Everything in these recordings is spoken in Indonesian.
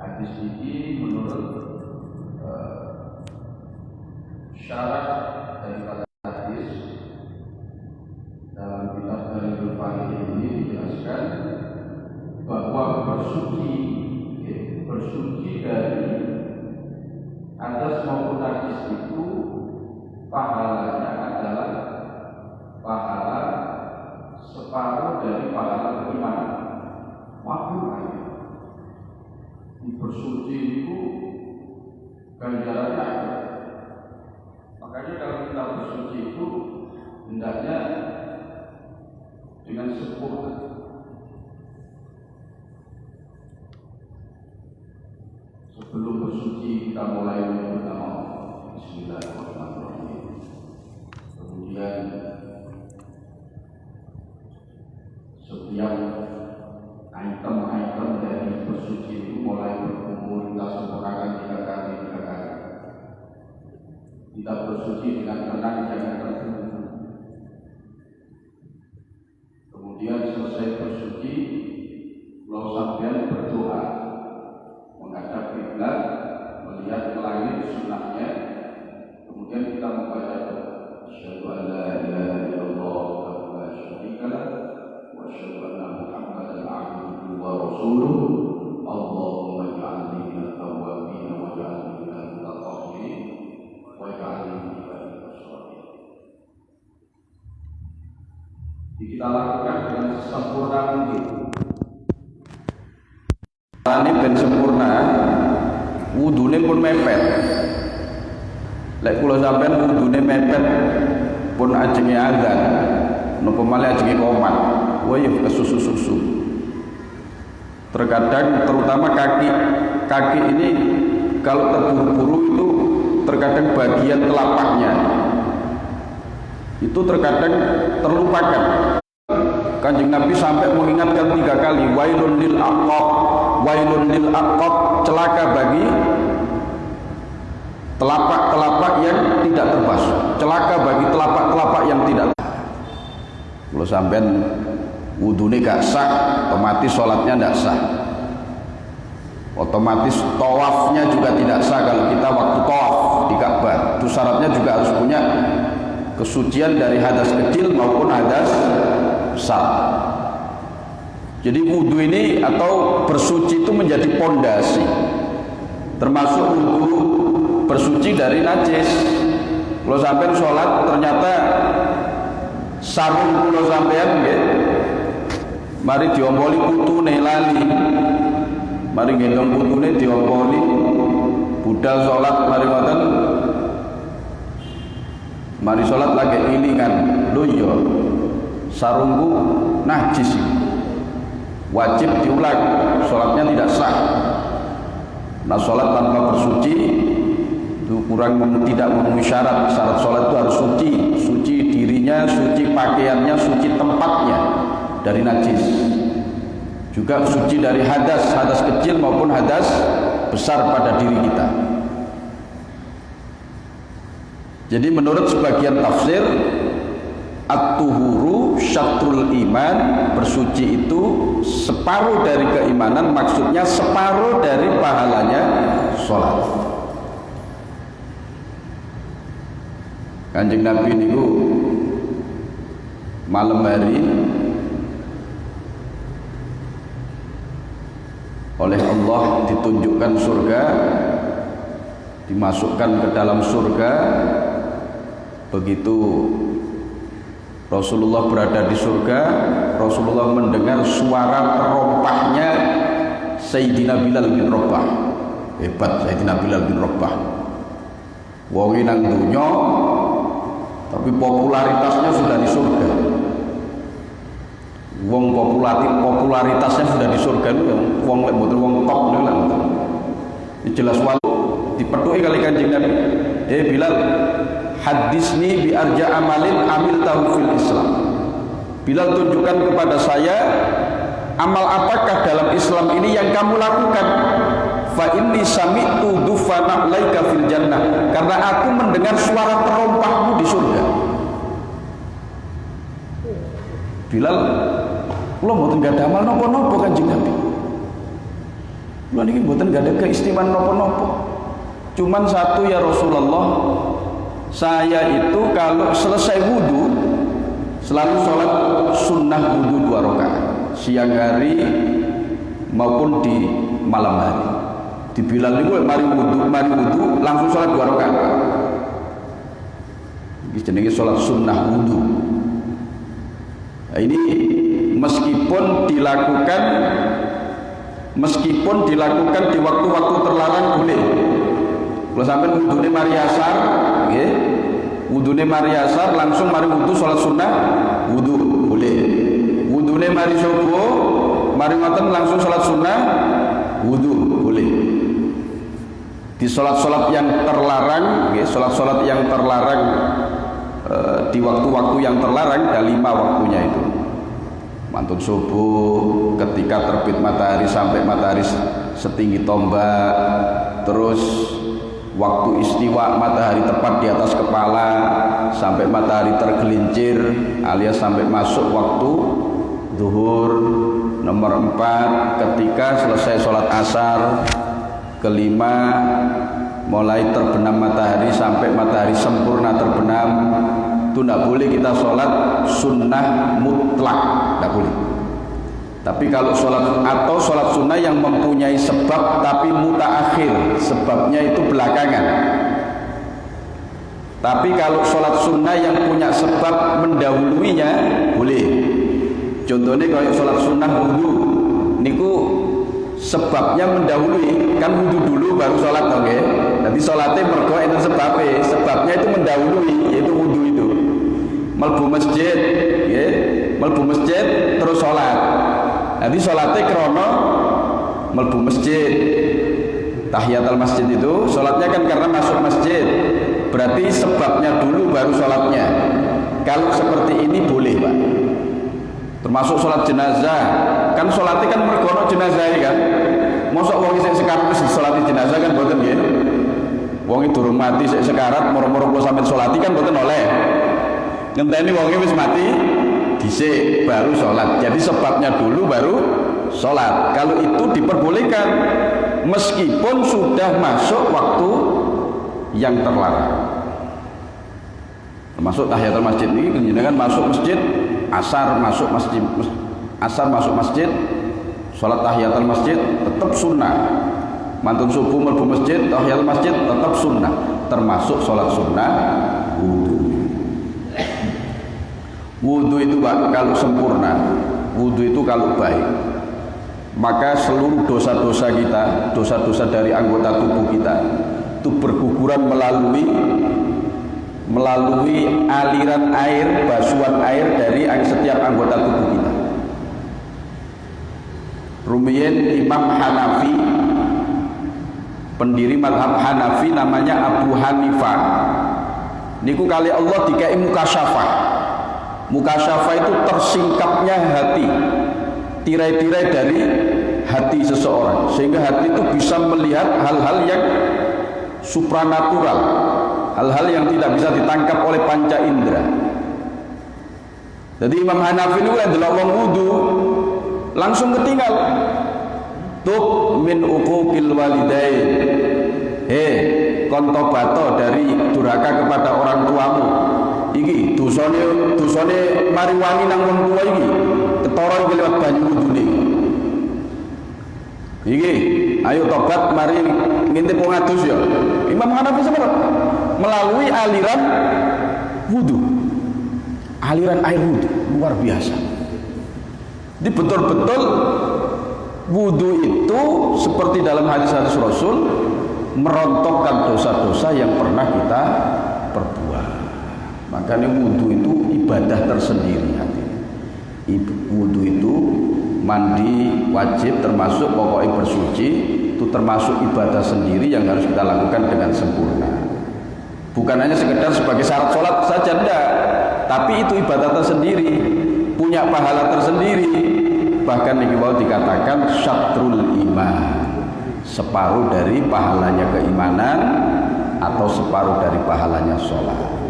Hadis ini menurut syarat dari hadis dalam kitab Dalilul Faqih ini dijelaskan bahwa bersuci dari hadas maupun najis itu pahalanya adalah pahala separuh dari pahala beriman. Makanya di bersuci itu ganjarannya ada. Makanya kalau kita bersuci itu hendaknya dengan sempurna. Sebelum bersuci kita mulai menyebut nama Allah. Bismillahirrahmanirrahim. Kemudian setiap item-item dari bersuci itu mulai berkumpul, kita sempurnakan 3 kali. Kita bersuci dengan tenang, jangan terburu-buru. Kemudian selesai bersuci, kalau sampai berdoa menghadap kiblat, melihat ke langit sunnahnya, kemudian kita membaca doa. Asyhadu an la ilaha illallah wa la syarika lah wa asyhadu anna Muhammadan abduhu wa rasuluh. Allahumma ij'alni minat tawwabin wa ij'alni minal mutatahhirin wa ij'alni min ibadika sholihin. Kita lakukan dengan sempurna mungkin. Ini ben sempurna, wudune pun mepet. Lek kula sampean wudune mepet pun ajenge azan, napa malih ajenge qomat. Wah ya kesusu-susu. Terkadang terutama kaki ini kalau terburu-buru itu terkadang bagian telapaknya itu terkadang terlupakan. Kanjeng Nabi sampai mengingatkan 3 kali, wailun lil aqab, celaka bagi telapak-telapak yang tidak terbasuh, celaka bagi telapak-telapak yang tidak. Kalau sampean wudune gak sah, otomatis sholatnya tidak sah, otomatis tawafnya juga tidak sah. Kalau kita waktu tawaf di Ka'bah itu syaratnya juga harus punya kesucian dari hadas kecil maupun hadas besar. Jadi wudhu ini atau bersuci itu menjadi pondasi, termasuk wudhu bersuci dari najis. Kalau sampean sholat ternyata sarung kalau sampean mari diompoli putune lali, mari gendong putune diompoli, budal sholat mari ngoten, mari sholat lagi ilingan, lho iya sarungku najis, wajib diulang, sholatnya tidak sah. Nah sholat tanpa bersuci itu tidak memenuhi syarat. Syarat sholat itu harus suci dirinya, suci pakaiannya, suci tempatnya dari najis, juga suci dari hadas kecil maupun hadas besar pada diri kita. Jadi menurut sebagian tafsir, at-tuhuru syatrul iman, bersuci itu separuh dari keimanan, maksudnya separuh dari pahalanya sholat. Kanjeng Nabi niku malam hari oleh Allah ditunjukkan surga, dimasukkan ke dalam surga. Begitu Rasulullah berada di surga, Rasulullah mendengar suara terompahnya Sayyidina Bilal bin Rabah. Hebat Sayyidina Bilal bin Rabah. Wong nang dunya tapi popularitasnya sudah di surga. Wong popularitasnya sudah di surga itu wong lek mboten wong top niku lho. Jelas walu dipethuki kali Kanjeng Nabi. Bilal, hadisni bi arja amalin amil tahu fil Islam. Bilal, tunjukkan kepada saya amal apakah dalam Islam ini yang kamu lakukan. Fa inni sami'tu dufana laika fil jannah, karena aku mendengar suara terompahmu di surga. Bilal, kula mboten gadah amal napa-napa Kanjeng Nabi. Kula niki mboten gak ada keistimewaan napa-napa. Cuman satu ya Rasulullah, saya itu kalau selesai wudu selalu sholat sunnah wudu 2 rakaat siang hari maupun di malam hari. Di Bilal niku mari wudu langsung sholat 2 rakaat. Iki jenenge sholat sunnah wudu. Nah, ini meskipun dilakukan di waktu-waktu terlarang boleh. Kalau sampai wudune mari asar, nggih. Wudune mari asar langsung mari wudu salat sunnah wudu boleh. Wudune mari subuh, mari ngoten langsung salat sunnah wudu boleh. Di salat-salat yang terlarang, nggih, salat-salat yang terlarang di waktu-waktu yang terlarang ada 5 waktunya itu. Mantun subuh ketika terbit matahari sampai matahari setinggi tombak, terus waktu istiwa matahari tepat di atas kepala sampai matahari tergelincir alias sampai masuk waktu zuhur. Nomor 4 ketika selesai sholat asar. Kelima mulai terbenam matahari sampai matahari sempurna terbenam. Itu tidak boleh kita sholat sunnah mutlak, tidak boleh. Tapi kalau sholat sunnah yang mempunyai sebab tapi mutaakhir, sebabnya itu belakangan. Tapi kalau sholat sunnah yang punya sebab mendahuluinya boleh. Contohnya kalau sholat sunnah wudu, niku sebabnya mendahului, kan wudu dulu baru sholat, oke? Nanti sholatnya mergo enten sebabnya itu mendahului, yaitu wudu itu. Melbu masjid, ya, melbu masjid terus sholat. Nanti sholatnya krono melbu masjid. Tahiyatul masjid itu sholatnya kan karena masuk masjid. Berarti sebabnya dulu baru sholatnya. Kalau seperti ini boleh, Pak. Termasuk sholat jenazah. Kan sholatnya kan mergono jenazah kan. Mosok wong sing sekarat wis sholati jenazah kan mboten nggih. Wong durung mati sik sekarat moro-moro kula sampeyan sholati kan mboten oleh. Ngenteni wong wis mati dhisik baru sholat. Jadi sebabnya dulu baru sholat. Kalau itu diperbolehkan meskipun sudah masuk waktu yang terlarang. Termasuk tahiyatul masjid ini kan masuk masjid, asar masuk masjid, sholat tahiyatul masjid tetap sunnah. Mantun subuh mlebu masjid, tahiyatul masjid tetap sunnah. Termasuk sholat sunnah wudu. Wudu itu Pak, kalau sempurna, wudu itu kalau baik, maka seluruh dosa-dosa kita, dosa-dosa dari anggota tubuh kita itu berguguran melalui aliran air, basuhan air dari setiap anggota tubuh kita. Rumiyin Imam Hanafi, pendiri madhab Hanafi namanya Abu Hanifah, niku kali Allah dikai mukasyafah. Mukasyafah itu tersingkapnya hati, tirai-tirai dari hati seseorang, sehingga hati itu bisa melihat hal-hal yang supranatural, hal-hal yang tidak bisa ditangkap oleh panca indera. Jadi Imam Hanafi itu yang delok wong wudu langsung ketinggal. Tub min uquqil walidain. Kon tobato dari durhaka kepada orang tuamu. Iki dosane mari wangi nang wong tuwa iki ketara iki lewat banyu wudune. Iki ayo tobat mari ngintip wong adus ya. Imam Hanafi seperti melalui aliran wudu. Aliran air wudu luar biasa. Jadi betul-betul wudu itu seperti dalam hadis-hadis Rasul merontokkan dosa-dosa yang pernah kita perbuat. Makanya wudu itu ibadah tersendiri hatinya. Wudu itu mandi wajib, termasuk pokoknya bersuci itu termasuk ibadah sendiri yang harus kita lakukan dengan sempurna. Bukan hanya sekedar sebagai syarat sholat saja, enggak, tapi itu ibadah tersendiri, punya pahala tersendiri. Bahkan ini dikatakan syatrul iman, separuh dari pahalanya keimanan atau separuh dari pahalanya sholat.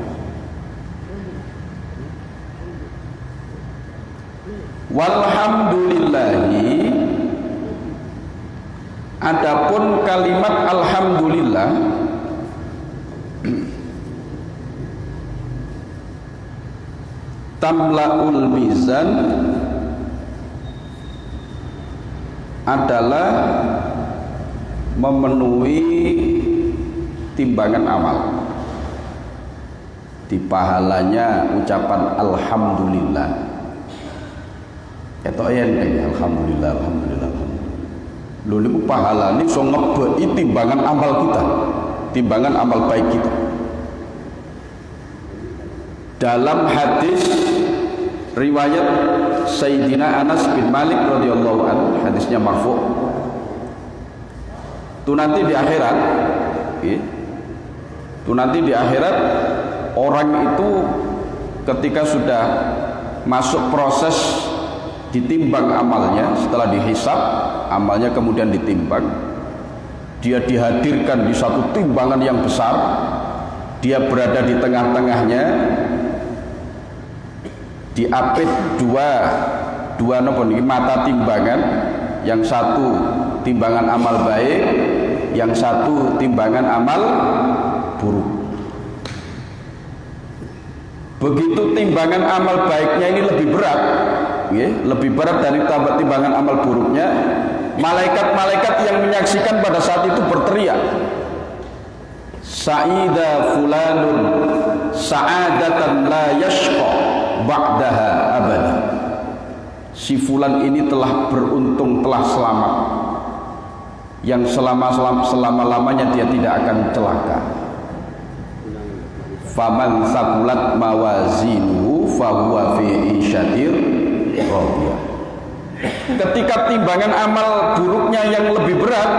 Walhamdulillahi Adapun kalimat alhamdulillah tamlaul mizan adalah memenuhi timbangan amal. Di pahalanya ucapan alhamdulillah. Ketok enteng alhamdulillah, alhamdulillah. Lho niku pahalane iso ngebeki timbangan amal kita, timbangan amal baik kita. Dalam hadis riwayat Sayyidina Anas bin Malik radhiyallahu anhu, hadisnya marfu'. Itu nanti di akhirat, itu nanti di akhirat orang itu ketika sudah masuk proses ditimbang amalnya, setelah dihisab amalnya kemudian ditimbang, dia dihadirkan di satu timbangan yang besar, dia berada di tengah-tengahnya, diapit dua mata timbangan, yang satu timbangan amal baik, yang satu timbangan amal buruk. Begitu timbangan amal baiknya ini lebih berat, lebih berat dari timbangan amal buruknya, malaikat-malaikat yang menyaksikan pada saat itu berteriak, Sa'ida fulanun sa'adatan la yashqa ba'daha abada. Si fulan ini telah beruntung, telah selamat, yang selama-lamanya dia tidak akan celaka. Faman saqulat mawazinuhu fahuwa fi isyatir radiyah. Ketika timbangan amal buruknya yang lebih berat,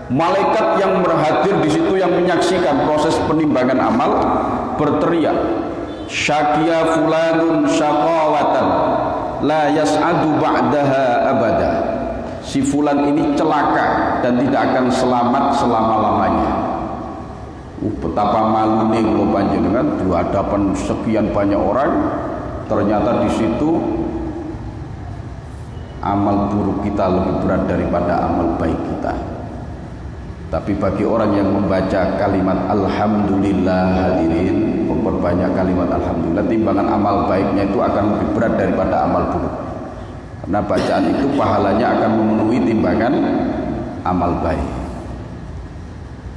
malaikat yang berhadir di situ yang menyaksikan proses penimbangan amal berteriak, syaqiya fulanun syaqawatan la yas'adu ba'daha abada. Si fulan ini celaka dan tidak akan selamat selama-lamanya. Betapa malunya kalau panjenengan di hadapan sekian banyak orang, ternyata di situ amal buruk kita lebih berat daripada amal baik kita. Tapi bagi orang yang membaca kalimat alhamdulillah, hadirin, memperbanyak kalimat alhamdulillah, timbangan amal baiknya itu akan lebih berat daripada amal buruk. Karena bacaan itu pahalanya akan memenuhi timbangan amal baik.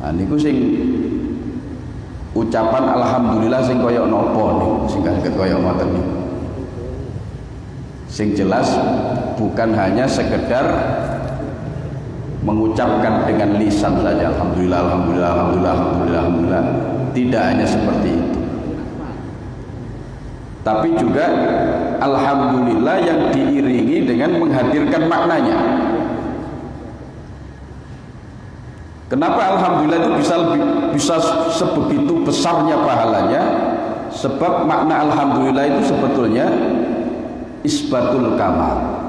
Nah niku sing ucapan alhamdulillah sing koyok nopo nih, sing kaget koyok ngoten niku. Sing jelas bukan hanya sekedar mengucapkan dengan lisan saja alhamdulillah, alhamdulillah, alhamdulillah, alhamdulillah, alhamdulillah. Tidak hanya seperti itu, tapi juga alhamdulillah yang diiringi dengan menghadirkan maknanya. Kenapa alhamdulillah itu bisa sebegitu besarnya pahalanya? Sebab makna alhamdulillah itu sebetulnya isbatul kamal.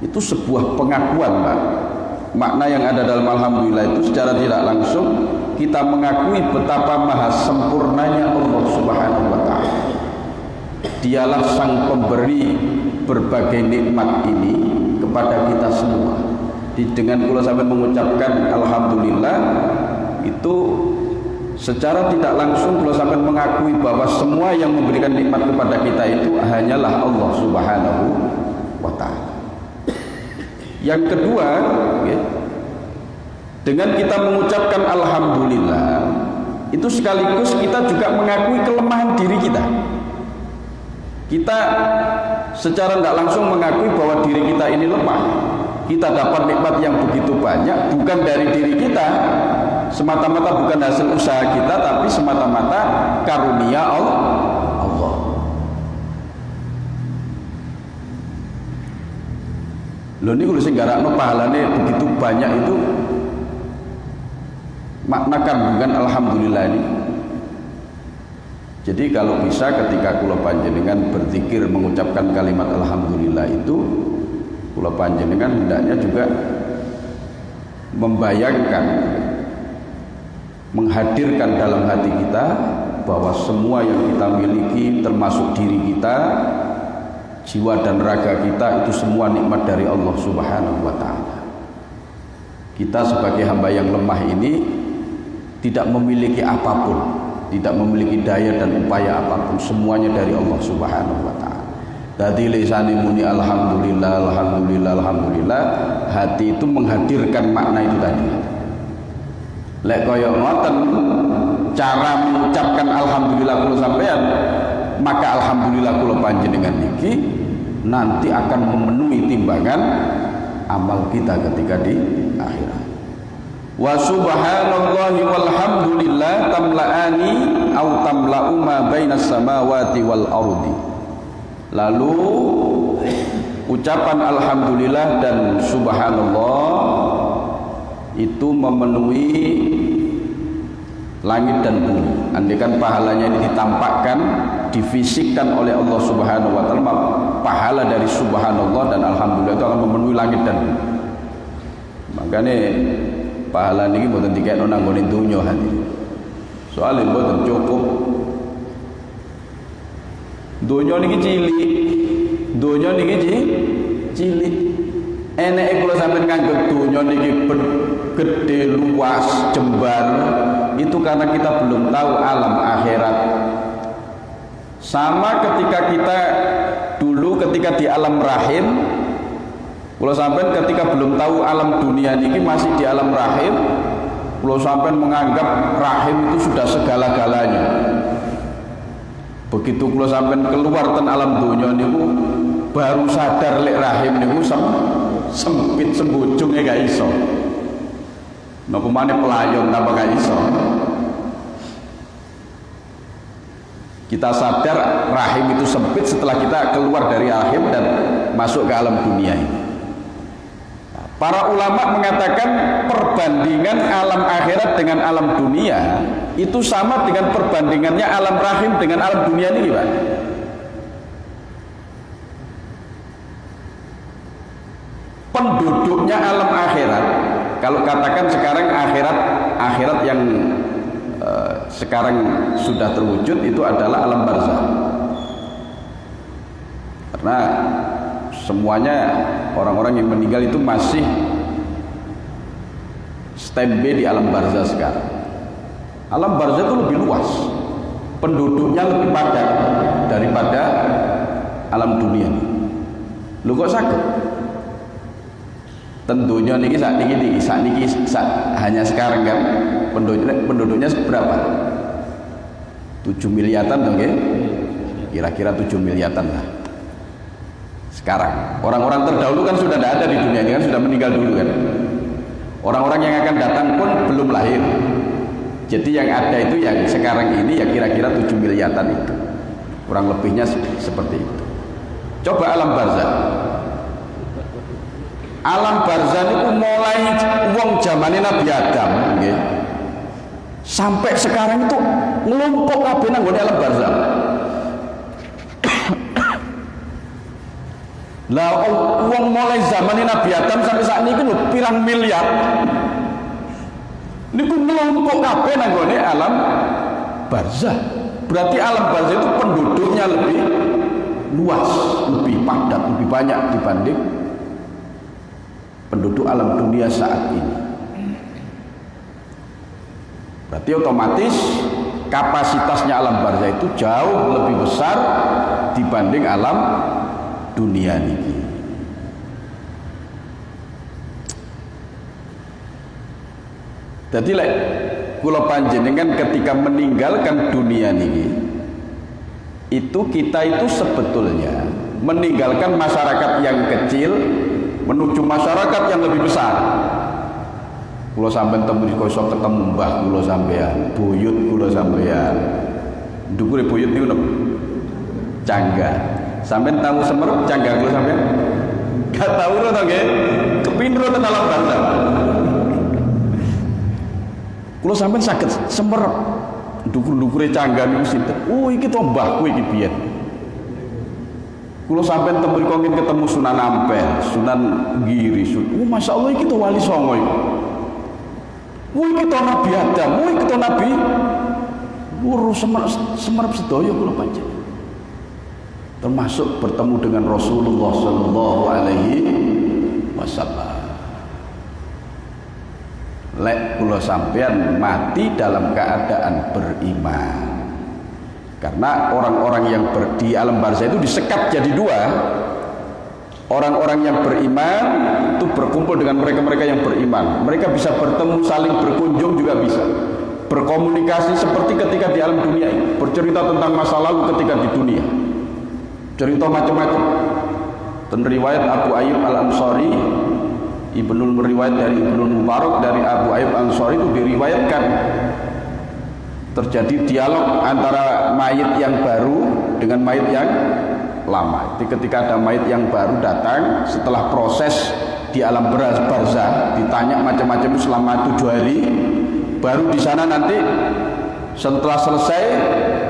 Itu sebuah pengakuan, Pak. Makna yang ada dalam alhamdulillah itu secara tidak langsung kita mengakui betapa maha sempurnanya Allah Subhanahu wa taala. Dialah sang pemberi berbagai nikmat ini kepada kita semua. Dengan kula sampeyan mengucapkan alhamdulillah itu secara tidak langsung kula sampeyan mengakui bahwa semua yang memberikan nikmat kepada kita itu hanyalah Allah Subhanahu wa taala. Yang kedua, dengan kita mengucapkan alhamdulillah itu sekaligus kita juga mengakui kelemahan diri kita. Kita secara tidak langsung mengakui bahwa diri kita ini lemah. Kita dapat nikmat yang begitu banyak bukan dari diri kita semata-mata, bukan hasil usaha kita, tapi semata-mata karunia Allah. Lho niku sing garakno pahalane begitu banyak itu makna kandungan alhamdulillah ini. Jadi kalau bisa ketika kula panjenengan berzikir mengucapkan kalimat alhamdulillah itu, kula panjenengan hendaknya juga membayangkan, menghadirkan dalam hati kita bahwa semua yang kita miliki termasuk diri kita, jiwa dan raga kita itu semua nikmat dari Allah Subhanahu wa taala. kita sebagai hamba yang lemah ini tidak memiliki apapun, tidak memiliki daya dan upaya apapun, semuanya dari Allah Subhanahu wa taala. Dadi lisane muni alhamdulillah, alhamdulillah, alhamdulillah, hati itu menghadirkan makna itu tadi. Lek kaya ngoten cara mengucapkan alhamdulillah kula sampean, maka alhamdulillah kula panjenengan niki nanti akan memenuhi timbangan amal kita ketika di akhirat. Wa subhanallahi walhamdulillah tamla'ani au tamla'u ma bainas samawati wal ardi. Lalu ucapan alhamdulillah dan subhanallah itu memenuhi langit dan bumi. Andaikan pahalanya ini ditampakkan, difisikkan oleh Allah Subhanahu wa taala, pahala dari subhanallah dan alhamdulillah itu akan memenuhi langit dan bumi. Makanya pahala niki mboten dikekno nang nggone donya hati. Soale mboten cukup. Donya niki cilik. Donya niki cilik. Eneke kula sampeyan nganggep donya niki gede, luas, jembar. Itu karena kita belum tahu alam akhirat. Sama ketika kita dulu ketika di alam rahim, kalau sampai ketika belum tahu alam dunia ini masih di alam rahim, kalau sampai menganggap rahim itu sudah segala-galanya. Begitu kalau sampai keluar ten alam dunia ini baru sadar lek rahim ini sempit sembujungnya gak iso. Napa maneh pelayon tanpa gak iso. Kita sadar rahim itu sempit setelah kita keluar dari rahim dan masuk ke alam dunia ini. Para ulama mengatakan perbandingan alam akhirat dengan alam dunia itu sama dengan perbandingannya alam rahim dengan alam dunia ini, Pak. Penduduknya alam akhirat, kalau katakan sekarang akhirat yang sekarang sudah terwujud itu adalah alam barzah. Karena semuanya orang-orang yang meninggal itu masih standby di alam barzah sekarang. Alam barzah itu lebih luas, penduduknya lebih padat daripada alam dunia. Lu kok sakit? Tentunya niki saat hanya sekarang kan penduduknya berapa? 7 miliaran dong ya? Kira-kira 7 miliaran lah. Sekarang orang-orang terdahulu kan sudah tidak ada di dunia ini kan, sudah meninggal dulu kan. Orang-orang yang akan datang pun belum lahir. Jadi yang ada itu yang sekarang ini ya kira-kira 7 miliaran itu. Kurang lebihnya seperti itu. Coba alam barzah. Alam barzah itu mulai wong zamane Nabi Adam nggih. Sampai sekarang itu nglumpuk kabeh nang gone alam barzah. Lah wong mulai zamane Nabi Adam sampai saat ini lho pirang miliar. Niku nglumpuk kabeh nang gone alam barzah. Berarti alam barzah itu penduduknya lebih luas, lebih padat, lebih banyak dibanding penduduk alam dunia saat ini. Berarti otomatis kapasitasnya alam barzah itu jauh lebih besar dibanding alam dunia ini. Jadi kula panjenengan ketika meninggalkan dunia ini, itu kita itu sebetulnya meninggalkan masyarakat yang kecil menuju masyarakat yang lebih besar. Kula sampean temu iso ketemu mbah kula sampean, buyut kula sampean. Ndukure buyut niku napa? Cangga. Sampean tahu Semeru cangga kula sampean? Gak tahu lho to nggih. Kepindho ten alam barzah. Kula sampean saged Semeru. Ndukur-ndukure cangga niku sinten? Oh iki to mbahku iki biyen. Kulo sampean temu kongin ketemu Sunan Ampel, Sunan Giri, Masya Allah iki to wali songo iku. Iki to Nabi Adam, iki to Nabi Semerep sedaya kula pancen. Termasuk bertemu dengan Rasulullah sallallahu alaihi wasallam. lek kula sampean mati dalam keadaan beriman. Karena orang-orang yang di alam barzah itu disekat jadi dua. Orang-orang yang beriman itu berkumpul dengan mereka-mereka yang beriman. Mereka bisa bertemu, saling berkunjung juga bisa. Berkomunikasi seperti ketika di alam dunia ini. Bercerita tentang masa lalu ketika di dunia. Cerita macam-macam. Dan riwayat Abu Ayyub Al-Ansari, Ibnul meriwayat dari Ibnul Mubarak dari Abu Ayyub Al-Ansari itu diriwayatkan terjadi dialog antara mayit yang baru dengan mayit yang lama. Jadi ketika ada mayit yang baru datang setelah proses di alam barzah, ditanya macam-macam selama 7 hari, baru di sana nanti setelah selesai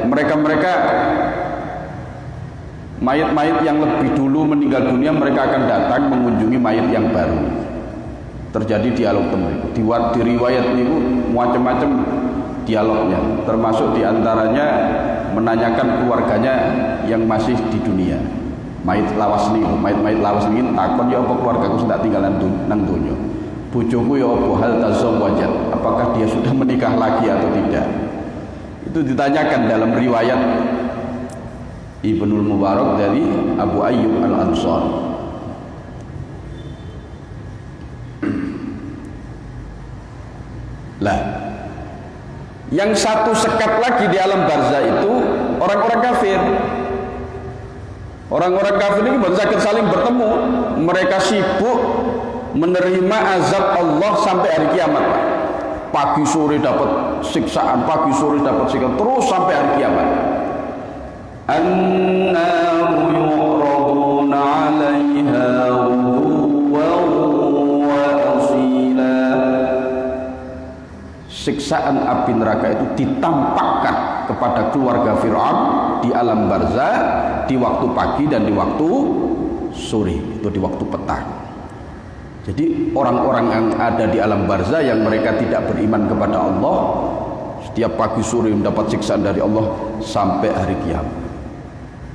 mereka mayit-mayit yang lebih dulu meninggal dunia, mereka akan datang mengunjungi mayit yang baru. Terjadi dialog tersebut. Di riwayat itu macam-macam dialognya, termasuk diantaranya menanyakan keluarganya yang masih di dunia. Mayit lawas ini takon ya apa keluargaku sudah tinggal nang donya. Bojoku ya apa hal tazawwajat, apakah dia sudah menikah lagi atau tidak. Itu ditanyakan dalam riwayat Ibnul Mubarak dari Abu Ayyub Al-Ansari. Lah, yang satu sekat lagi di alam barzah itu orang-orang kafir. Orang-orang kafir ini baru sakit saling bertemu. Mereka sibuk menerima azab Allah sampai hari kiamat. Pagi sore dapat siksaan, pagi sore dapat siksaan, terus sampai hari kiamat. An-naru yu'raduna 'alaiha siksaan api neraka itu ditampakkan kepada keluarga Fir'aun di alam barzah di waktu pagi dan di waktu sore, itu di waktu petang. Jadi orang-orang yang ada di alam barzah yang mereka tidak beriman kepada Allah, setiap pagi sore mendapat siksaan dari Allah sampai hari kiamat.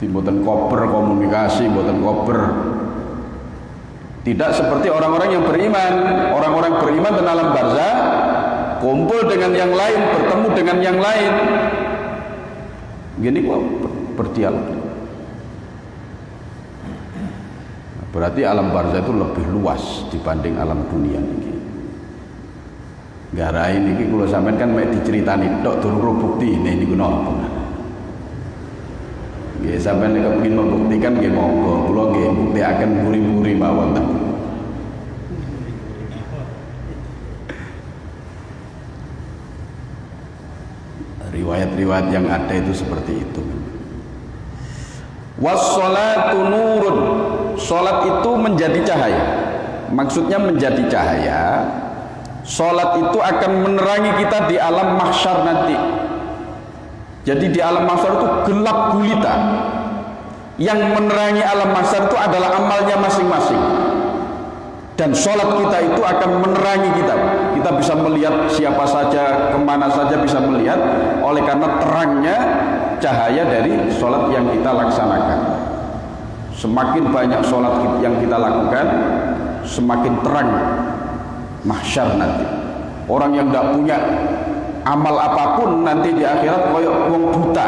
Mboten kober komunikasi, mboten kober. Tidak seperti orang-orang yang beriman. Orang-orang beriman di alam barzah kumpul dengan yang lain, bertemu dengan yang lain. Gini kok berdialog. Berarti alam barzah itu lebih luas dibanding alam dunia ini. Garai ini kalau sampean kan mek diceritani tok durung bukti ini niku napa. Nggih sampean nek kepengin membuktikan nggih monggo, kula nggih buktiaken buri-buri mawon. Riwayat-riwayat yang ada itu seperti itu. Was-sholatu nurun. Salat itu menjadi cahaya. Maksudnya menjadi cahaya. Salat itu akan menerangi kita di alam mahsyar nanti. Jadi di alam mahsyar itu gelap gulita. Yang menerangi alam mahsyar itu adalah amalnya masing-masing. Dan sholat kita itu akan menerangi kita. Kita bisa melihat siapa saja, kemana saja bisa melihat. Oleh karena terangnya cahaya dari sholat yang kita laksanakan. Semakin banyak sholat yang kita lakukan, semakin terang mahsyar nanti. Orang yang tidak punya amal apapun nanti di akhirat koyok wong buta.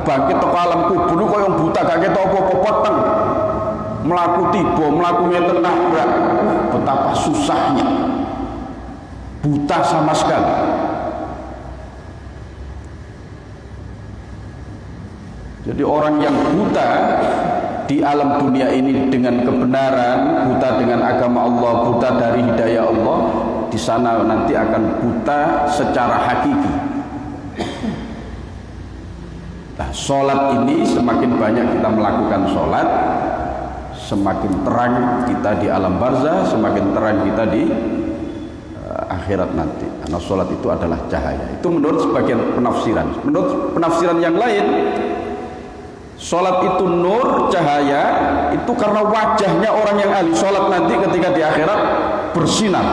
Bangkit teko alam kubur koyok buta, gak ketok apa-apa peteng. Melaku tiba, melaku ngeten nabrak. Betapa susahnya. Buta sama sekali. Jadi orang yang buta di alam dunia ini dengan kebenaran, buta dengan agama Allah, buta dari hidayah Allah, di sana nanti akan buta secara hakiki. Nah, sholat ini semakin banyak kita melakukan sholat, semakin terang kita di alam barzah, semakin terang kita di akhirat nanti. Karena sholat itu adalah cahaya. Itu menurut sebagian penafsiran. Menurut penafsiran yang lain, sholat itu nur, cahaya, itu karena wajahnya orang yang ahli sholat nanti ketika di akhirat bersinar.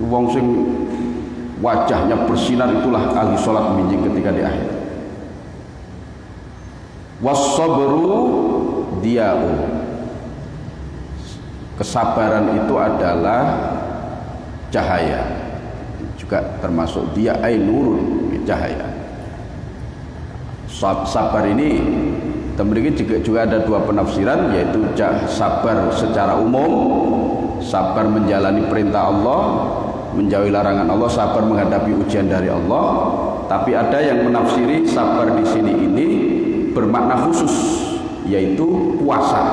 Wong sing wajahnya bersinar itulah ahli sholat minjing ketika di akhirat. Was-sabru diya'u. Kesabaran itu adalah cahaya, juga termasuk dia ainurun, cahaya. Sabar ini memiliki juga ada dua penafsiran, yaitu sabar secara umum, sabar menjalani perintah Allah, menjauhi larangan Allah, sabar menghadapi ujian dari Allah. Tapi ada yang menafsiri sabar di sini ini bermakna khusus, yaitu puasa.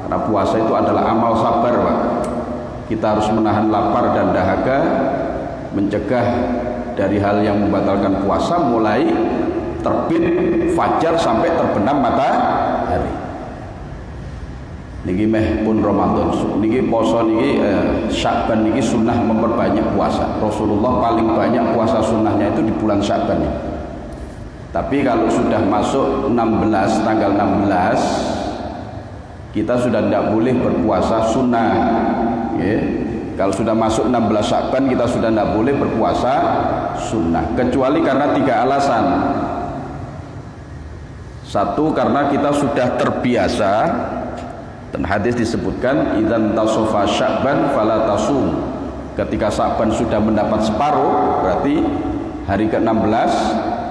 Karena puasa itu adalah amal sabar, Pak. Kita harus menahan lapar dan dahaga, mencegah dari hal yang membatalkan puasa, mulai terbit fajar sampai terbenam matahari. Niki meh pun Ramadan, niki poso niki Sya'ban niki sunnah memperbanyak puasa. Rasulullah paling banyak puasa sunnahnya itu di bulan Sya'ban ini. Tapi kalau sudah masuk 16, tanggal 16, kita sudah tidak boleh berpuasa sunnah. Kalau sudah masuk 16 Sya'ban, kita sudah tidak boleh berpuasa sunnah, kecuali karena 3 alasan. Satu, karena kita sudah terbiasa, dan hadis disebutkan idzan tasofa Sya'ban fala tasum. Ketika Sya'ban sudah mendapat separuh, berarti hari ke-16,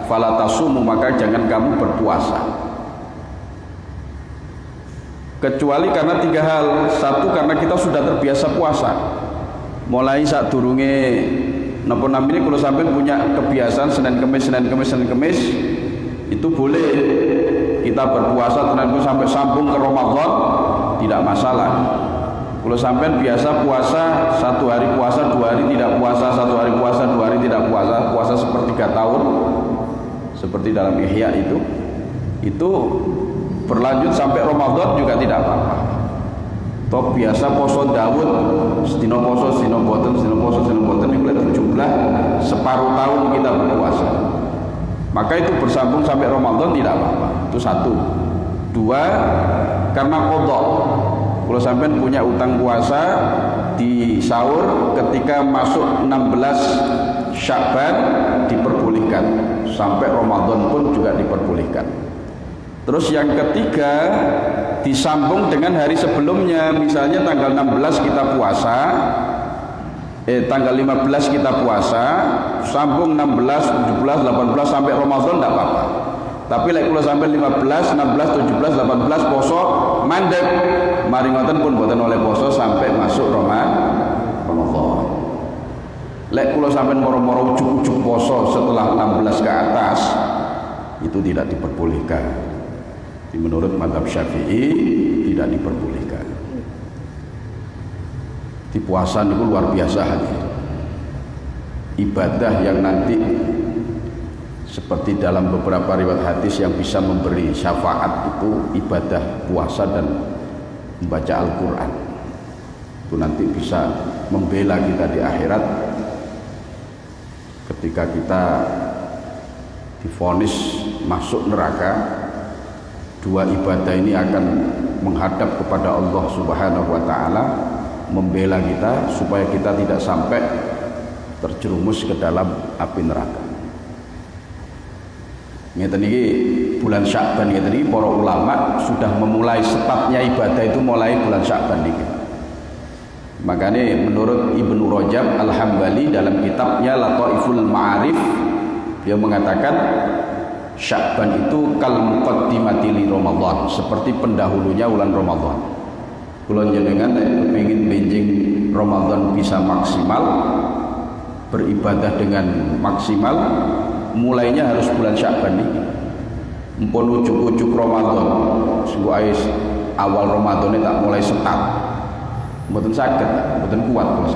fala tasum, maka jangan kamu berpuasa. Kecuali karena 3 hal. Satu, karena kita sudah terbiasa puasa. Mulai saat durunge napa namine kalau sampai punya kebiasaan Senin Kemis itu boleh kita berpuasa Senin sampai sambung ke Ramadan, tidak masalah. Kalau sampai biasa puasa 1 hari puasa, 2 hari tidak puasa, 1 hari puasa, 2 hari tidak puasa, puasa sepertiga tahun, seperti dalam Ihya itu berlanjut sampai Ramadan juga tidak apa-apa. Toh biasa poso Daud, sedina poso, sedina boten, sedina poso, sedina boten, ini 17 separuh tahun kita berpuasa. Maka itu bersambung sampai Ramadan tidak apa-apa. Itu 1. 2, karena qadha. Kalau sampean punya utang puasa di sahur ketika masuk 16 Sya'ban diperbolehkan, sampai Ramadan pun juga diperbolehkan. Terus yang ketiga, disambung dengan hari sebelumnya. Misalnya tanggal 16 kita puasa, tanggal 15 kita puasa, sambung 16, 17, 18 sampai Ramadan tidak apa-apa. Tapi kalau sampai 15, 16, 17, 18 poso mandek, mari ngoten pun boten oleh poso sampai masuk Ramadan. Kalau sampai moro-moro ujuk-ujuk poso setelah 16 ke atas, itu tidak diperbolehkan. Menurut mazhab Syafi'i tidak diperbolehkan. Di puasa itu luar biasa hadir. Ibadah yang nanti seperti dalam beberapa riwayat hadis yang bisa memberi syafaat itu ibadah puasa dan membaca Al-Quran. Itu nanti bisa membela kita di akhirat ketika kita divonis masuk neraka. 2 ibadah ini akan menghadap kepada Allah Subhanahu wa taala, membela kita supaya kita tidak sampai terjerumus ke dalam api neraka. Ngeten iki bulan Sya'ban ngeten iki para ulama sudah memulai stepnya ibadah itu mulai bulan Sya'ban iki. Makanya menurut Ibnu Rajab Al-Hambali dalam kitabnya Lataiful Ma'arif, dia mengatakan Sya'ban itu kal muqaddimati li Ramadan, seperti pendahulunya bulan Ramadan. Kula jenengan kepengin benjing Ramadan bisa maksimal, beribadah dengan maksimal, mulainya harus bulan Sya'ban ini. Mpun ujuk-ujuk Ramadan, sungguh ais awal Ramadan tak mulai setat. Mboten saged, mboten kuat Bos.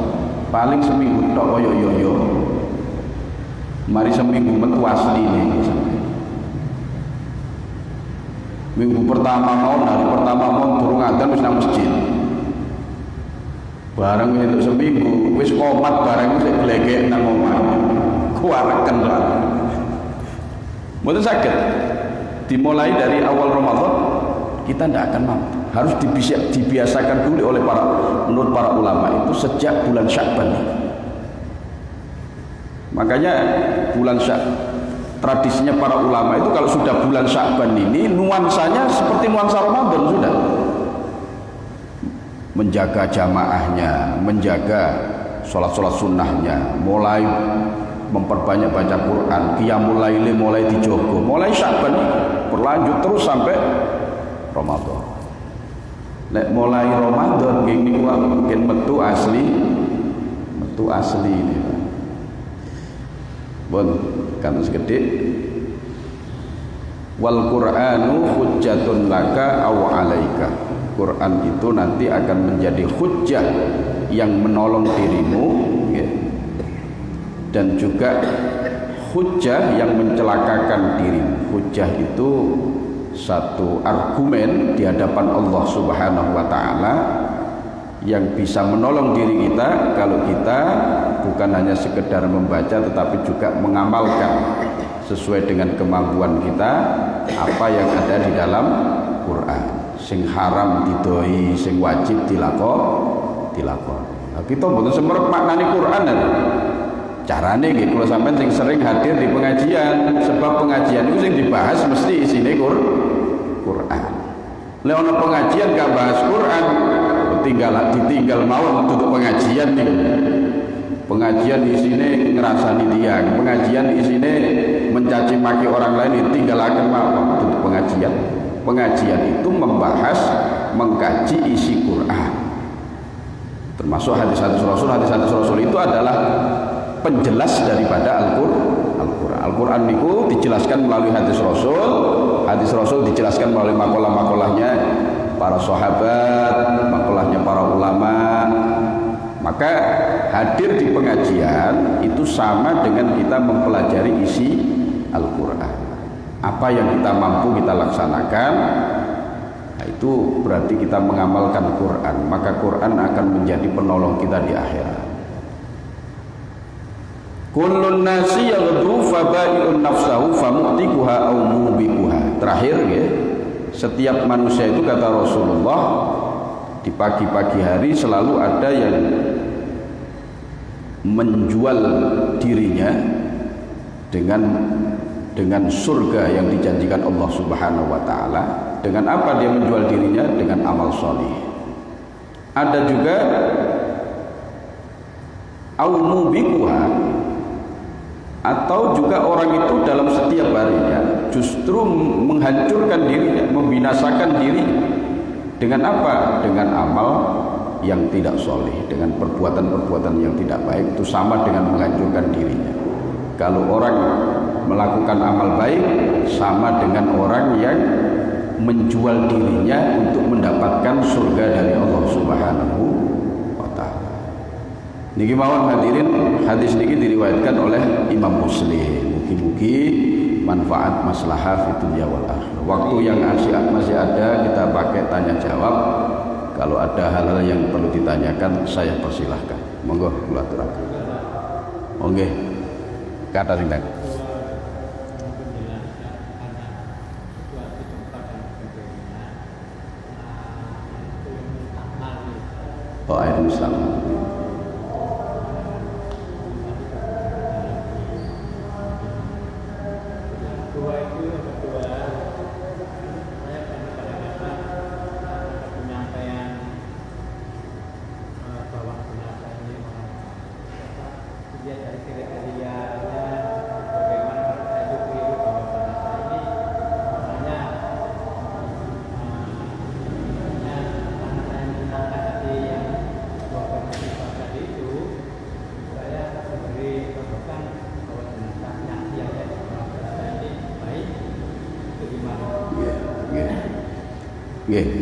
Paling seminggu tok yo. Mari seminggu metu asli ini. Minggu pertama mau, hari pertama mau durung adzan wis nang masjid. Bareng itu seminggu wis komat bareng wis glegek nang omah. Kuareken lah. Mboten saged. Dimulai dari awal Ramadan kita tidak akan mampu. Harus dibiasakan dulu oleh menurut para ulama itu sejak bulan Sya'ban. Makanya bulan Sya'ban, tradisinya para ulama itu kalau sudah bulan Sya'ban ini nuansanya seperti nuansa Ramadan sudah. Menjaga jamaahnya, menjaga sholat sunnahnya, mulai memperbanyak baca Quran, qiyamul laili mulai dijogo, mulai Sya'ban berlanjut terus sampai Ramadan. Nek mulai Ramadan gini mungkin metu asli ini Pak. Bon kan segede wal Qur'anu hujjatun laka aw alaika. Quran itu nanti akan menjadi hujjah yang menolong dirimu ya. Dan juga hujjah yang mencelakakan dirimu. Hujjah itu satu argumen di hadapan Allah Subhanahu wa taala yang bisa menolong diri kita kalau kita bukan hanya sekedar membaca tetapi juga mengamalkan sesuai dengan kemampuan kita apa yang ada di dalam Quran. Sing haram didoi, sing wajib dilakoni. Nah, kita mboten semerep maknani Quran lho. Carane nggih kula sampean sing sering hadir di pengajian, sebab pengajian itu sing dibahas mesti isine Quran. Lek ana pengajian gak bahas Quran, ditinggal mawon tutup pengajian nih. Pengajian isine ngrasani tiyang, pengajian isine mencaci maki orang lain ditinggalaken mawon tutup pengajian. Pengajian itu membahas, mengkaji isi Quran. Termasuk hadis-hadis Rasul. Hadis-hadis Rasul itu adalah penjelas daripada Al-Quran. Al-Quran itu dijelaskan melalui hadis Rasul. Hadis Rasul dijelaskan melalui makalah-makalahnya para sahabat, makalahnya para ulama. Maka hadir di pengajian itu sama dengan kita mempelajari isi Al-Quran. Apa yang kita mampu kita laksanakan, nah itu berarti kita mengamalkan Quran. Maka Quran akan menjadi penolong kita di akhirat. Kullun nasi yaghdu fabai'un nafsahu famu'tikuha aw mubiquha. Terakhir ya, setiap manusia itu kata Rasulullah di pagi-pagi hari selalu ada yang menjual dirinya dengan surga yang dijanjikan Allah Subhanahu wa taala. Dengan apa dia menjual dirinya? Dengan amal soleh. Ada juga au mubiquha, atau juga orang itu dalam setiap harinya justru menghancurkan dirinya, membinasakan dirinya. Dengan apa? Dengan amal yang tidak soleh, dengan perbuatan-perbuatan yang tidak baik. Itu sama dengan menghancurkan dirinya. Kalau orang melakukan amal baik, sama dengan orang yang menjual dirinya untuk mendapatkan surga dari Allah Subhanahu wa ta'ala. Niki mawon hadirin, hadis niki diriwayatkan oleh Imam Muslim. Mugi-mugi manfaat maslahah fid dunya wal akhirah. Waktu yang masih ada, kita pakai tanya jawab. Kalau ada hal-hal yang perlu ditanyakan, saya persilahkan. Monggo kula aturaken. Nggih. Kata sindang. Oh, air musta'mal.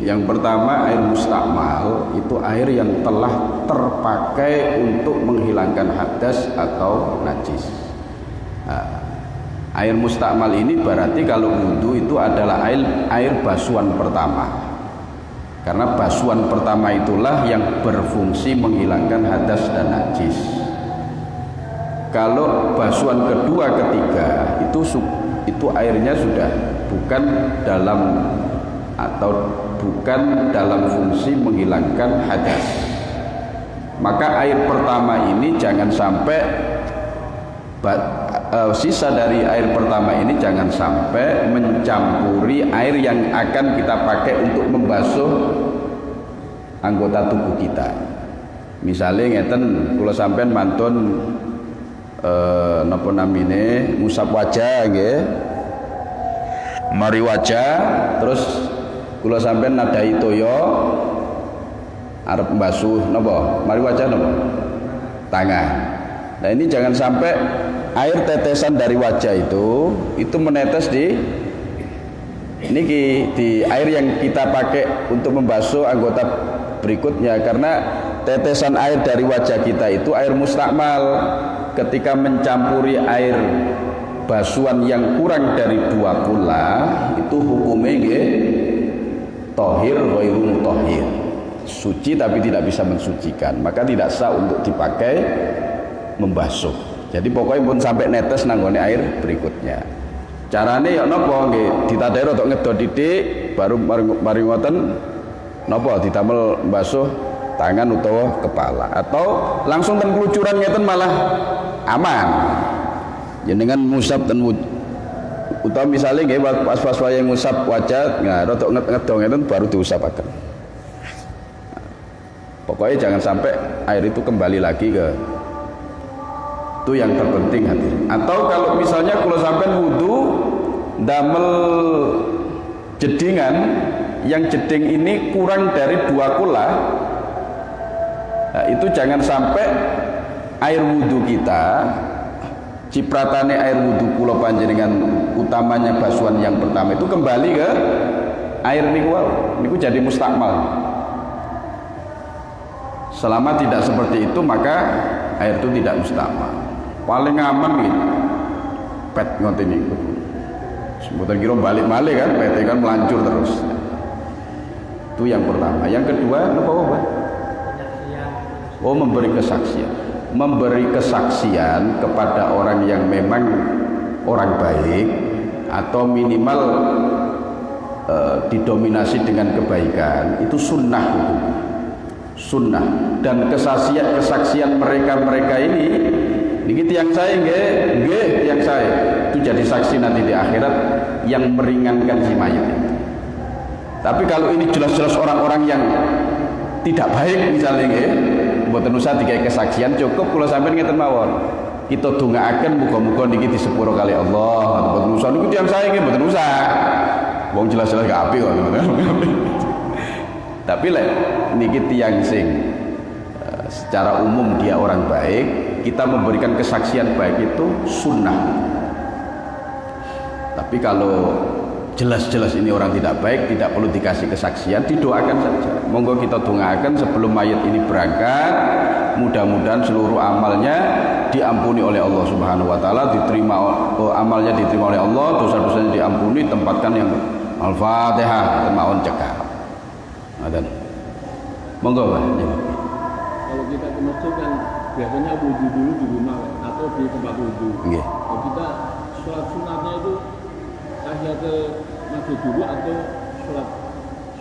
Yang pertama, air mustakmal itu air yang telah terpakai untuk menghilangkan hadas atau najis. Nah, air mustakmal ini berarti kalau wudhu itu adalah air basuhan pertama, karena basuhan pertama itulah yang berfungsi menghilangkan hadas dan najis. Kalau basuhan kedua, ketiga itu airnya sudah bukan dalam fungsi menghilangkan hadas. Maka air pertama ini jangan sampai sisa dari air pertama ini jangan sampai mencampuri air yang akan kita pakai untuk membasuh anggota tubuh kita. Misalnya ngeten kula sampean mantun napa namine ngusap wajah nggih. Mari wajah terus kula sampean nadai toya arep mbasuh napa? Mari wajah napa? Tangan. Nah ini jangan sampai air tetesan dari wajah itu menetes di air yang kita pakai untuk membasuh anggota berikutnya, karena tetesan air dari wajah kita itu air mustakmal. Ketika mencampuri air basuhan yang kurang dari 2 kula itu hukumnya nggih tohir ghairu mutahhir, suci tapi tidak bisa mensucikan, maka tidak sah untuk dipakai membasuh. Jadi pokoknya pun sampai netes nanggone air berikutnya. Carane ya napa nggih ditadai rada ngedot titik baru mari ngoten napa ditamel mbasuh tangan utawa kepala, atau langsung ten kelucuran ngeten malah aman. Jenengan ngusap ten utawa misalnya nggih pas wayah ngusap wajah nah rada ngedong ngeten baru diusapaken. Pokoknya jangan sampai air itu kembali lagi ke itu yang terpenting hadirin. Atau kalau misalnya kalau sampai wudu damel jedingan, yang jeding ini kurang dari 2 kula, nah, itu jangan sampai air wudu kita cipratane air wudu kula panjenengan utamanya basuhan yang pertama itu kembali ke air niku jadi mustakmal. Selama tidak seperti itu maka air itu tidak mustakmal. Paling aman gitu pet ngoten niku. Sebutan kira balik-balik kan, pet kan melancur terus. Itu yang pertama. Yang kedua apa? Oh, memberi kesaksian. Memberi kesaksian kepada orang yang memang orang baik atau minimal didominasi dengan kebaikan itu sunnah hukum. Sunnah. Dan kesaksian mereka ini niki tiyang saya nggih tiyang saya itu jadi saksi nanti di akhirat yang meringankan si mayit itu. Tapi kalau ini jelas-jelas orang-orang yang tidak baik misalnya nggih mboten usah dikai kesaksian, cukup kula sampeyan ngeten mawon. Kita dongaaken muga-muga niki disepuro kali Allah. Mboten usah niku tiyang saya nggih mboten usah. Wong jelas-jelas gak apik kok. Tapi lek niki tiyang sing secara umum dia orang baik, kita memberikan kesaksian baik itu sunnah. Tapi kalau jelas-jelas ini orang tidak baik, tidak perlu dikasih kesaksian, didoakan saja. Monggo kita doakan sebelum mayat ini berangkat, mudah-mudahan seluruh amalnya diampuni oleh Allah Subhanahu wa taala, diterima amalnya diterima oleh Allah, dosa-dosanya diampuni, tempatkan yang Al-Fatihah maun cekap. Ngaten. Monggo, Pak. Kalau kita ke masjid kan biasanya wudu dulu di rumah atau di tempat wudu. Nggih. Kalau kita sholat sunatnya itu tahiyatul masjid dulu atau sholat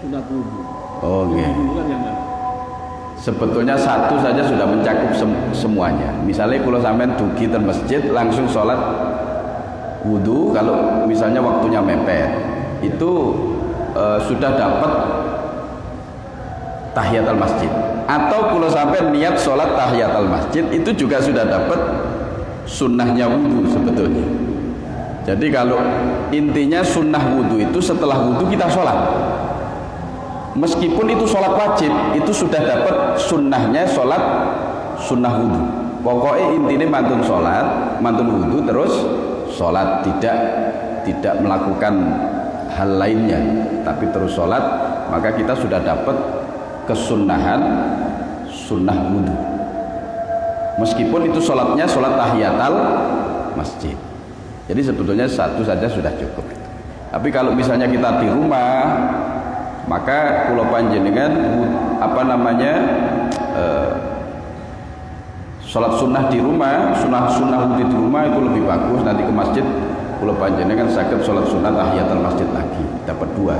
sunat wudu. Oh, nggih. Kan yang mana? Sebetulnya satu saja sudah mencakup semuanya. Misalnya kalau sampean dugi ke masjid langsung sholat wudu, kalau misalnya waktunya mepet itu sudah dapat tahiyatul masjid. Atau kalau sampai niat sholat tahiyatul masjid itu juga sudah dapat sunnahnya wudu sebetulnya. Jadi kalau intinya sunnah wudu itu setelah wudu kita sholat, meskipun itu sholat wajib, itu sudah dapat sunnahnya sholat sunnah wudu. Pokoknya intinya mantun sholat, mantun wudu terus sholat, tidak melakukan hal lainnya, tapi terus sholat, maka kita sudah dapat kesunnahan sunnah wudu. Meskipun itu sholatnya sholat tahiyatul masjid. Jadi sebetulnya satu saja sudah cukup. Tapi kalau misalnya kita di rumah, maka kula panjenengan sholat sunnah di rumah, sunnah wudu di rumah itu lebih bagus. Nanti ke masjid kula panjenengan saged sholat sunnah tahiyatul masjid lagi, dapat 2.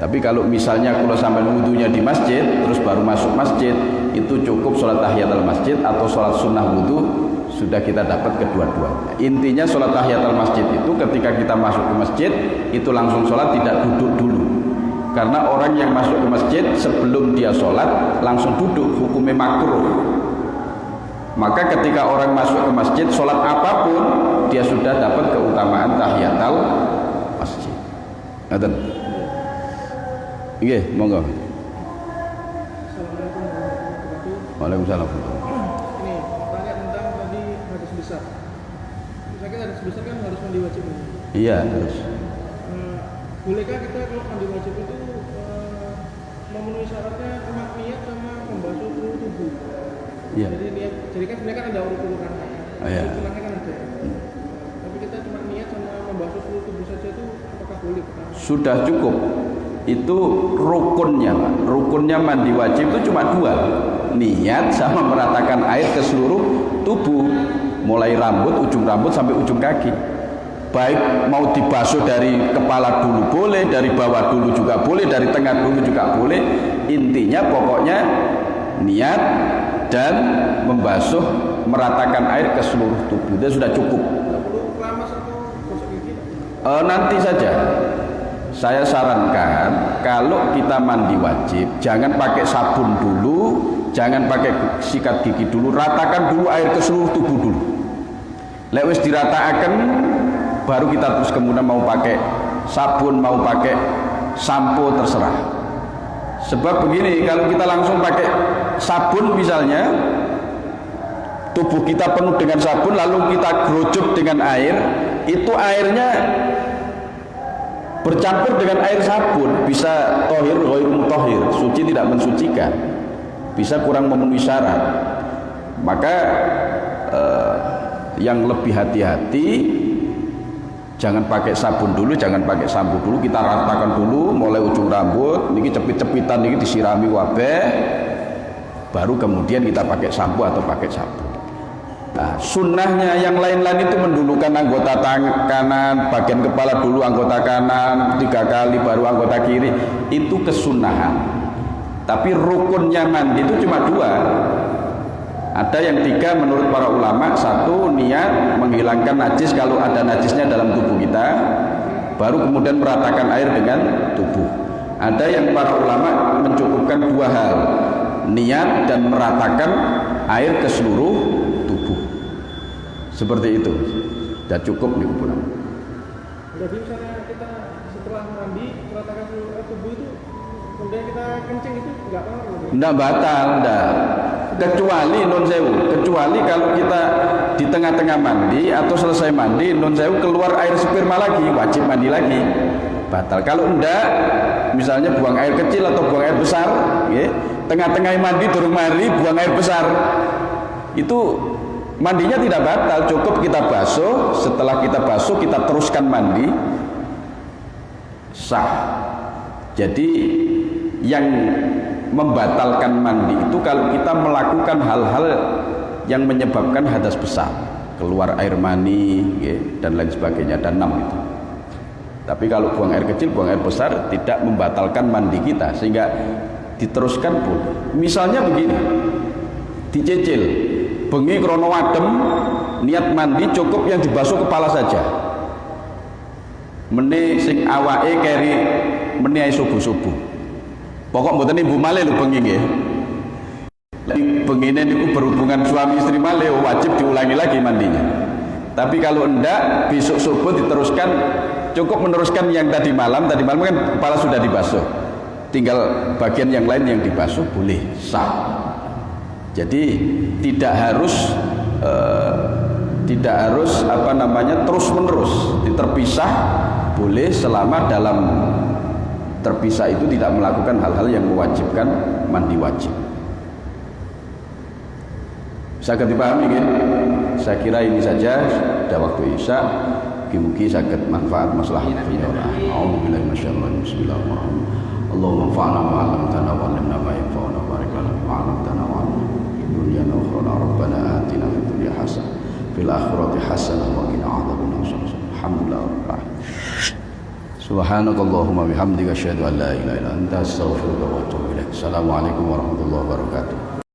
Tapi kalau misalnya kalau sampai wudunya di masjid terus baru masuk masjid, itu cukup sholat tahiyatul masjid atau sholat sunnah wudu sudah kita dapat kedua-duanya. Intinya sholat tahiyatul masjid itu ketika kita masuk ke masjid itu langsung sholat, tidak duduk dulu. Karena orang yang masuk ke masjid sebelum dia sholat langsung duduk, hukumnya makruh. Maka ketika orang masuk ke masjid, sholat apapun dia sudah dapat keutamaan tahiyatul masjid. Ngaten. Nggih, monggo. Assalamualaikum warahmatullahi wabarakatuh. Waalaikumsalam. Ini tanya tentang tadi hadis besar. Misalkan hadis besar kan harus mandi wajib. Iya, terus. Bolehkah kita kalau mandi wajib itu memenuhi syaratnya cuma niat sama membasuh seluruh tubuh? Iya. Jadi kan sebenarnya kan ada urutannya. Iya. Urutannya kan ada. Tapi kita cuma niat sama membasuh seluruh tubuh saja itu apakah boleh? Sudah cukup. Itu rukunnya, Pak. Rukunnya mandi wajib itu cuma dua, niat sama meratakan air ke seluruh tubuh, mulai rambut, ujung rambut sampai ujung kaki. Baik mau dibasuh dari kepala dulu boleh, dari bawah dulu juga boleh, dari tengah dulu juga boleh. Intinya pokoknya niat dan membasuh, meratakan air ke seluruh tubuh, itu sudah cukup. Tidak perlu keramas atau gosok gigi? Nanti saja. Saya sarankan kalau kita mandi wajib jangan pakai sabun dulu, jangan pakai sikat gigi dulu, ratakan dulu air ke seluruh tubuh dulu. Lek wis diratakan baru kita terus kemudian mau pakai sabun, mau pakai sampo terserah. Sebab begini, kalau kita langsung pakai sabun misalnya, tubuh kita penuh dengan sabun lalu kita gerujuk dengan air, itu airnya bercampur dengan air sabun, bisa tohir, ghairu mutahhir, suci tidak mensucikan, bisa kurang memenuhi syarat. Maka yang lebih hati-hati, jangan pakai sabun dulu, jangan pakai sampo dulu, kita ratakan dulu mulai ujung rambut, niki cepit-cepitan niki disirami wabeh, baru kemudian kita pakai sampo atau pakai sabun. Nah, sunnahnya yang lain-lain itu mendulukan anggota kanan, bagian kepala dulu anggota kanan 3 kali, baru anggota kiri, itu kesunahan. Tapi rukunnya mandi itu cuma 2. Ada yang 3 menurut para ulama. 1, niat menghilangkan najis kalau ada najisnya dalam tubuh kita, baru kemudian meratakan air dengan tubuh. Ada yang para ulama mencukupkan 2 hal, niat dan meratakan air ke seluruh tubuh. Seperti itu. Dan cukup nih kuburan. Jadi misalnya kita setelah mandi meratakan seluruh tubuh itu, kemudian kita kencing itu nggak apa-apa? Nggak batal, nggak. Kecuali non sewu, kecuali kalau kita di tengah-tengah mandi atau selesai mandi non sewu keluar air sperma lagi, wajib mandi lagi, batal. Kalau enggak, misalnya buang air kecil atau buang air besar, ya, tengah-tengah mandi durung mari buang air besar, itu mandinya tidak batal, cukup kita basuh. Setelah kita basuh kita teruskan mandi, sah. Jadi yang membatalkan mandi itu kalau kita melakukan hal-hal yang menyebabkan hadas besar, keluar air mani ya, dan lain sebagainya, dan 6 itu. Tapi kalau buang air kecil, buang air besar tidak membatalkan mandi kita, sehingga diteruskan pun. Misalnya begini, dicicil bengi krono adem, niat mandi cukup yang dibasuh kepala saja, meni sing awake keri meni subuh-subuh. Pokok mboten ibu malih lho bengi nggih. Lek bengine niku berhubungan suami istri malih wajib diulangi lagi mandinya. Tapi kalau enggak besok subuh diteruskan, cukup meneruskan yang tadi malam kan kepala sudah dibasuh. Tinggal bagian yang lain yang dibasuh boleh, sah. Jadi tidak harus terus menerus, terpisah boleh selama dalam terpisah itu tidak melakukan hal-hal yang mewajibkan mandi wajib. Saged dipahami nggih? Saya kira ini saja, sudah waktu Isya. Mugi-mugi saged manfaat maslahat dunya. A'udzubillahi minasyaitonir rajim. Bismillahirrahmanirrahim. Allahumma anfa'na ma 'allamtana wa 'allimna ma yanfa'una wa barik lana ma 'allamtana wa 'allimna fid dunya wa akhirana. Rabbana atina fid dunya hasanah fil akhirati hasanah wa qina adzabannar. Alhamdulillah rabbil alamin. Subhanakallahumma bihamdika asyhadu an la ilaha illa anta astaghfiruka wa atubu ilaik. Assalamualaikum warahmatullahi wabarakatuh.